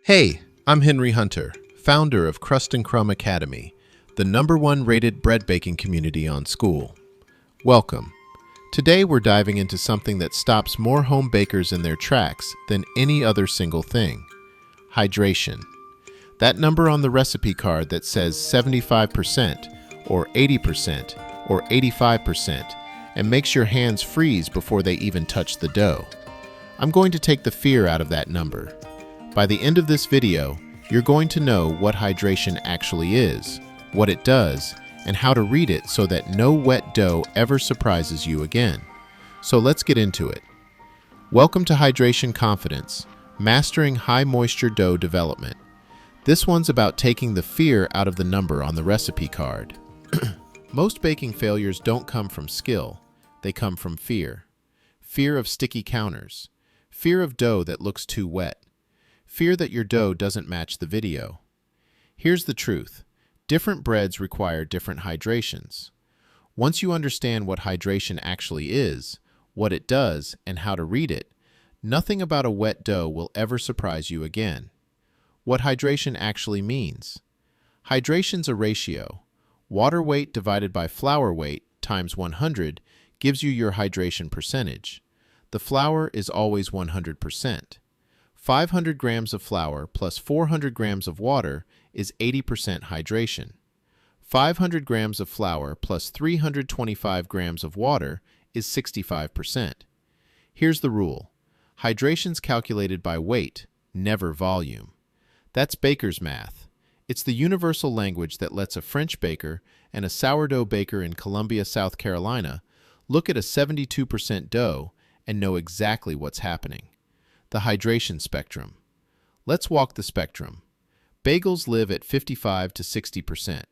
Hey, I'm Henry Hunter, founder of Crust and Crumb Academy, the #1 rated bread baking community on School. Welcome. Today we're diving into something that stops more home bakers in their tracks than any other single thing: hydration. That number on the recipe card that says 75% or 80% or 85% and makes your hands freeze before they even touch the dough. I'm going to take the fear out of that number. By the end of this video, you're going to know what hydration actually is, what it does, and how to read it so that no wet dough ever surprises you again. So let's get into it. Welcome to Hydration Confidence, Mastering High Moisture Dough Development. This one's about taking the fear out of the number on the recipe card. Most baking failures don't come from skill, they come from fear. Fear of sticky counters, fear of dough that looks too wet, fear that your dough doesn't match the video. Here's the truth. Different breads require different hydrations. Once you understand what hydration actually is, what it does, and how to read it, nothing about a wet dough will ever surprise you again. What hydration actually means. Hydration's a ratio. Water weight divided by flour weight times 100 gives you your hydration percentage. The flour is always 100%. 500 grams of flour plus 400 grams of water is 80% hydration. 500 grams of flour plus 325 grams of water is 65%. Here's the rule. Hydration's calculated by weight, never volume. That's baker's math. It's the universal language that lets a French baker and a sourdough baker in Columbia, South Carolina look at a 72% dough and know exactly what's happening. The hydration spectrum. Let's walk the spectrum. Bagels live at 55 to 60%.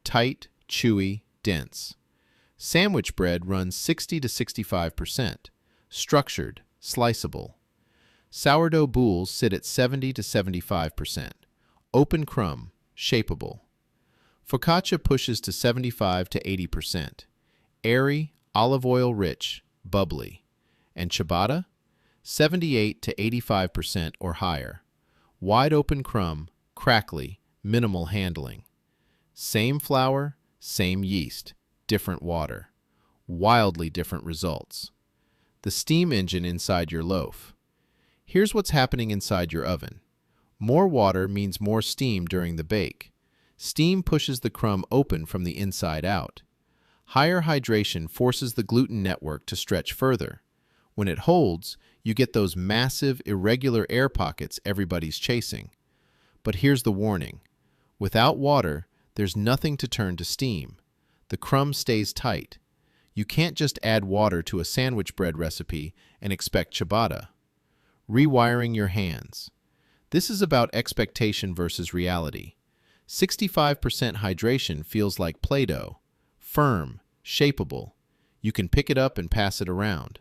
Tight, chewy, dense. Sandwich bread runs 60 to 65%. Structured, sliceable. Sourdough boules sit at 70 to 75%. Open crumb, shapeable. Focaccia pushes to 75 to 80%. Airy, olive oil rich, bubbly. And ciabatta? 78 to 85% or higher. Wide open crumb, crackly, minimal handling. Same flour, same yeast, different water. Wildly different results. The steam engine inside your loaf. Here's what's happening inside your oven. More water means more steam during the bake. Steam pushes the crumb open from the inside out. Higher hydration forces the gluten network to stretch further. When it holds, you get those massive, irregular air pockets everybody's chasing. But here's the warning. Without water, there's nothing to turn to steam. The crumb stays tight. You can't just add water to a sandwich bread recipe and expect ciabatta. Rewiring your hands. This is about expectation versus reality. 65% hydration feels like Play-Doh. Firm, shapeable. You can pick it up and pass it around.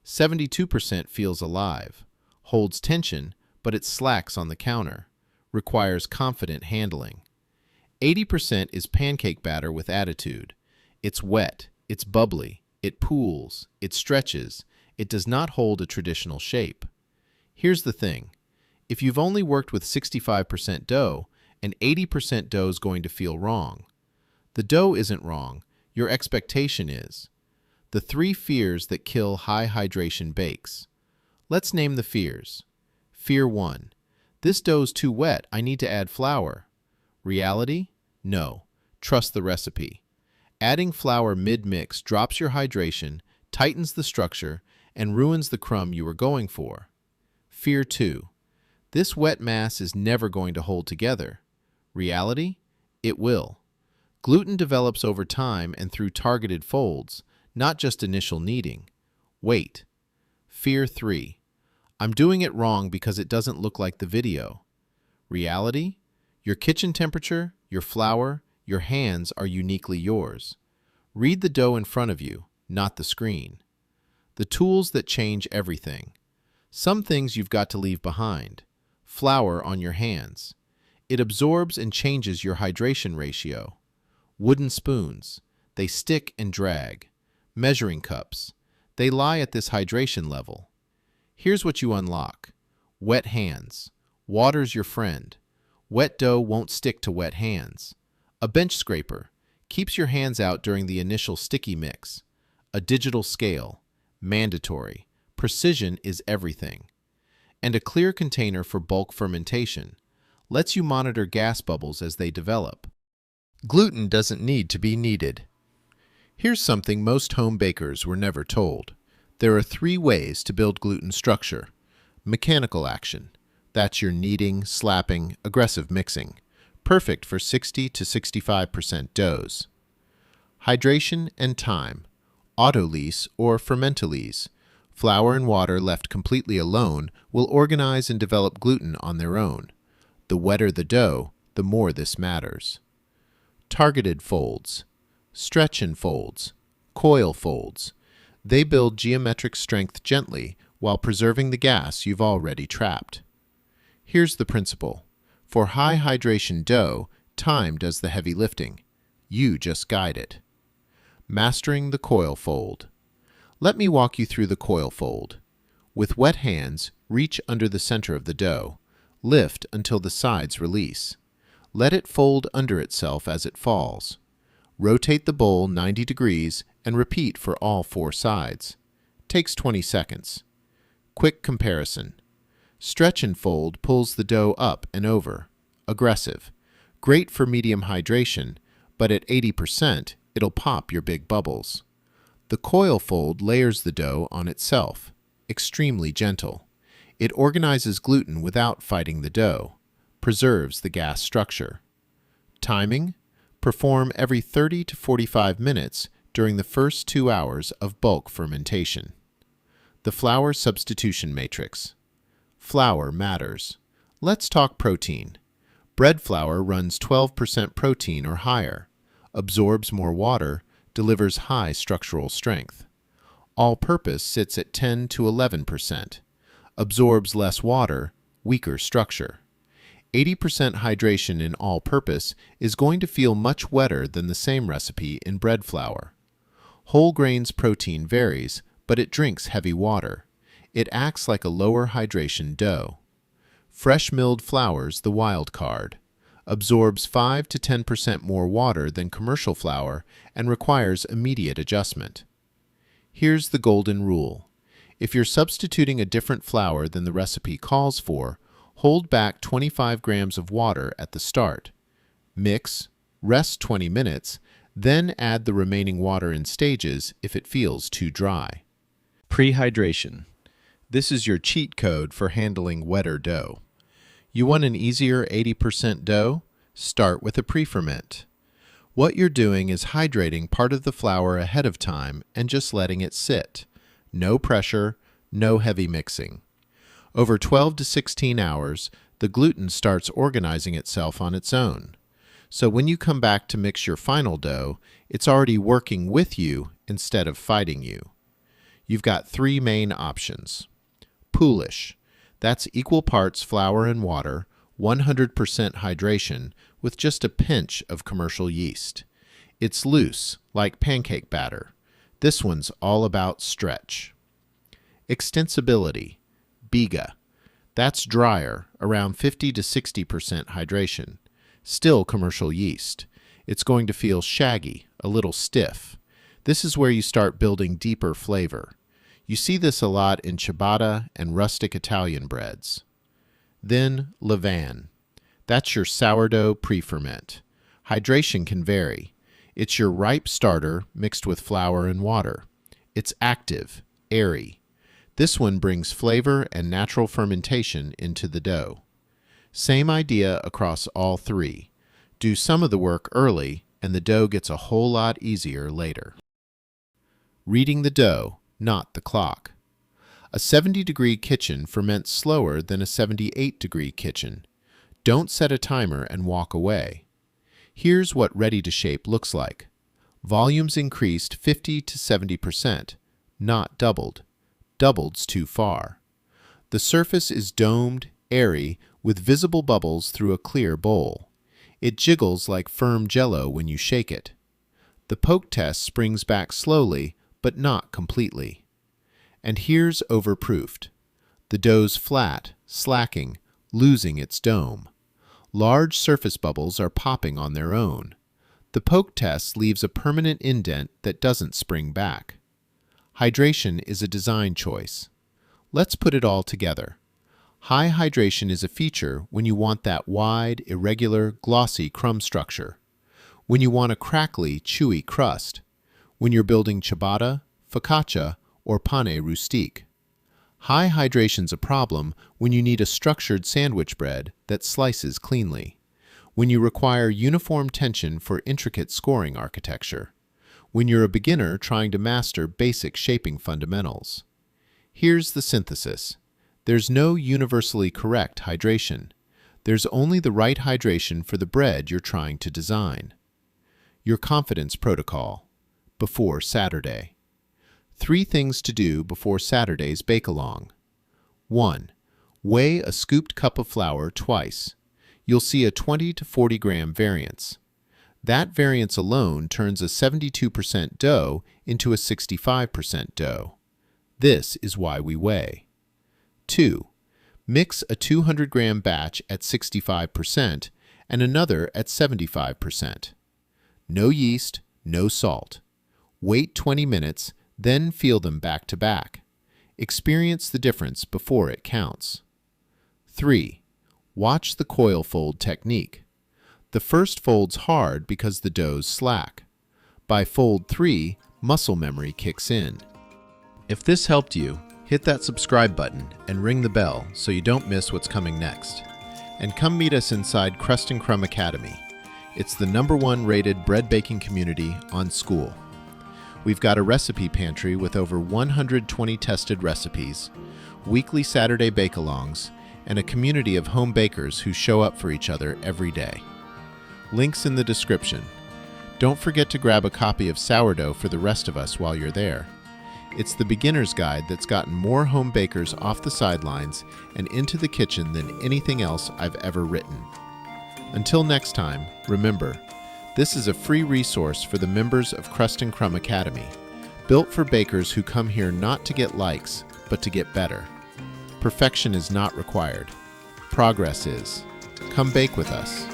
72% feels alive, holds tension, but it slacks on the counter, requires confident handling. 80% is pancake batter with attitude. It's wet, it's bubbly, it pools, it stretches, it does not hold a traditional shape. Here's the thing. If you've only worked with 65% dough, an 80% dough is going to feel wrong. The dough isn't wrong, your expectation is. The 3 fears that kill high hydration bakes. Let's name the fears. Fear 1. This dough's too wet, I need to add flour. Reality? No. Trust the recipe. Adding flour mid-mix drops your hydration, tightens the structure, and ruins the crumb you were going for. Fear 2. This wet mass is never going to hold together. Reality? It will. Gluten develops over time and through targeted folds, not just initial kneading. Wait. Fear 3. I'm doing it wrong because it doesn't look like the video. Reality? Your kitchen temperature, your flour, your hands are uniquely yours. Read the dough in front of you, not the screen. The tools that change everything. Some things you've got to leave behind. Flour on your hands. It absorbs and changes your hydration ratio. Wooden spoons. They stick and drag. Measuring cups. They lie at this hydration level. Here's what you unlock. Wet hands. Water's your friend. Wet dough won't stick to wet hands. A bench scraper keeps your hands out during the initial sticky mix. A digital scale, mandatory. Precision is everything. And a clear container for bulk fermentation lets you monitor gas bubbles as they develop. Gluten doesn't need to be kneaded. Here's something most home bakers were never told. There are 3 ways to build gluten structure. Mechanical action. That's your kneading, slapping, aggressive mixing. Perfect for 60 to 65% doughs. Hydration and time. Autolyse or fermentolyse. Flour and water left completely alone will organize and develop gluten on their own. The wetter the dough, the more this matters. Targeted folds. Stretch and folds. Coil folds. They build geometric strength gently while preserving the gas you've already trapped. Here's the principle. For high hydration dough, time does the heavy lifting. You just guide it. Mastering the coil fold. Let me walk you through the coil fold. With wet hands, reach under the center of the dough. Lift until the sides release. Let it fold under itself as it falls. Rotate the bowl 90 degrees and repeat for all 4 sides. Takes 20 seconds. Quick comparison. Stretch and fold pulls the dough up and over. Aggressive. Great for medium hydration, but at 80%, it'll pop your big bubbles. The coil fold layers the dough on itself. Extremely gentle. It organizes gluten without fighting the dough. Preserves the gas structure. Timing. Perform every 30 to 45 minutes during the first 2 hours of bulk fermentation. The flour substitution matrix. Flour matters. Let's talk protein. Bread flour runs 12% protein or higher, absorbs more water, delivers high structural strength. All-purpose sits at 10 to 11%, absorbs less water, weaker structure. 80% hydration in all-purpose is going to feel much wetter than the same recipe in bread flour. Whole grains protein varies, but it drinks heavy water. It acts like a lower hydration dough. Fresh milled flour's the wild card. Absorbs 5 to 10% more water than commercial flour and requires immediate adjustment. Here's the golden rule. If you're substituting a different flour than the recipe calls for, hold back 25 grams of water at the start. Mix, rest 20 minutes, then add the remaining water in stages if it feels too dry. Prehydration. This is your cheat code for handling wetter dough. You want an easier 80% dough? Start with a preferment. What you're doing is hydrating part of the flour ahead of time and just letting it sit. No pressure, no heavy mixing. Over 12 to 16 hours, the gluten starts organizing itself on its own. So when you come back to mix your final dough, it's already working with you instead of fighting you. You've got 3 main options. Poolish. That's equal parts flour and water, 100% hydration, with just a pinch of commercial yeast. It's loose, like pancake batter. This one's all about stretch. Extensibility. Biga. That's drier, around 50 to 60% hydration. Still commercial yeast. It's going to feel shaggy, a little stiff. This is where you start building deeper flavor. You see this a lot in ciabatta and rustic Italian breads. Then levain. That's your sourdough preferment. Hydration can vary. It's your ripe starter mixed with flour and water. It's active, airy. This one brings flavor and natural fermentation into the dough. Same idea across all 3. Do some of the work early, and the dough gets a whole lot easier later. Reading the dough, not the clock. A 70-degree kitchen ferments slower than a 78-degree kitchen. Don't set a timer and walk away. Here's what ready to shape looks like. Volumes increased 50 to 70%, not doubled. Doubled's too far. The surface is domed, airy, with visible bubbles through a clear bowl. It jiggles like firm jello when you shake it. The poke test springs back slowly, but not completely. And here's overproofed. The dough's flat, slacking, losing its dome. Large surface bubbles are popping on their own. The poke test leaves a permanent indent that doesn't spring back. Hydration is a design choice. Let's put it all together. High hydration is a feature when you want that wide, irregular, glossy crumb structure, when you want a crackly, chewy crust, when you're building ciabatta, focaccia, or pane rustique. High hydration's a problem when you need a structured sandwich bread that slices cleanly, when you require uniform tension for intricate scoring architecture, when you're a beginner trying to master basic shaping fundamentals. Here's the synthesis. There's no universally correct hydration. There's only the right hydration for the bread you're trying to design. Your confidence protocol. Before Saturday. 3 things to do before Saturday's bake-along. 1. Weigh a scooped cup of flour twice. You'll see a 20 to 40 gram variance. That variance alone turns a 72% dough into a 65% dough. This is why we weigh. 2. Mix a 200 gram batch at 65% and another at 75%. No yeast, no salt. Wait 20 minutes, then feel them back to back. Experience the difference before it counts. 3. Watch the coil fold technique. The first fold's hard because the dough's slack. By fold 3, muscle memory kicks in. If this helped you, hit that subscribe button and ring the bell so you don't miss what's coming next. And come meet us inside Crust and Crumb Academy. It's the #1 rated bread baking community on School. We've got a recipe pantry with over 120 tested recipes, weekly Saturday bake-alongs, and a community of home bakers who show up for each other every day. Links in the description. Don't forget to grab a copy of Sourdough for the rest of us while you're there. It's the beginner's guide that's gotten more home bakers off the sidelines and into the kitchen than anything else I've ever written. Until next time, remember, this is a free resource for the members of Crust and Crumb Academy, built for bakers who come here not to get likes, but to get better. Perfection is not required. Progress is. Come bake with us.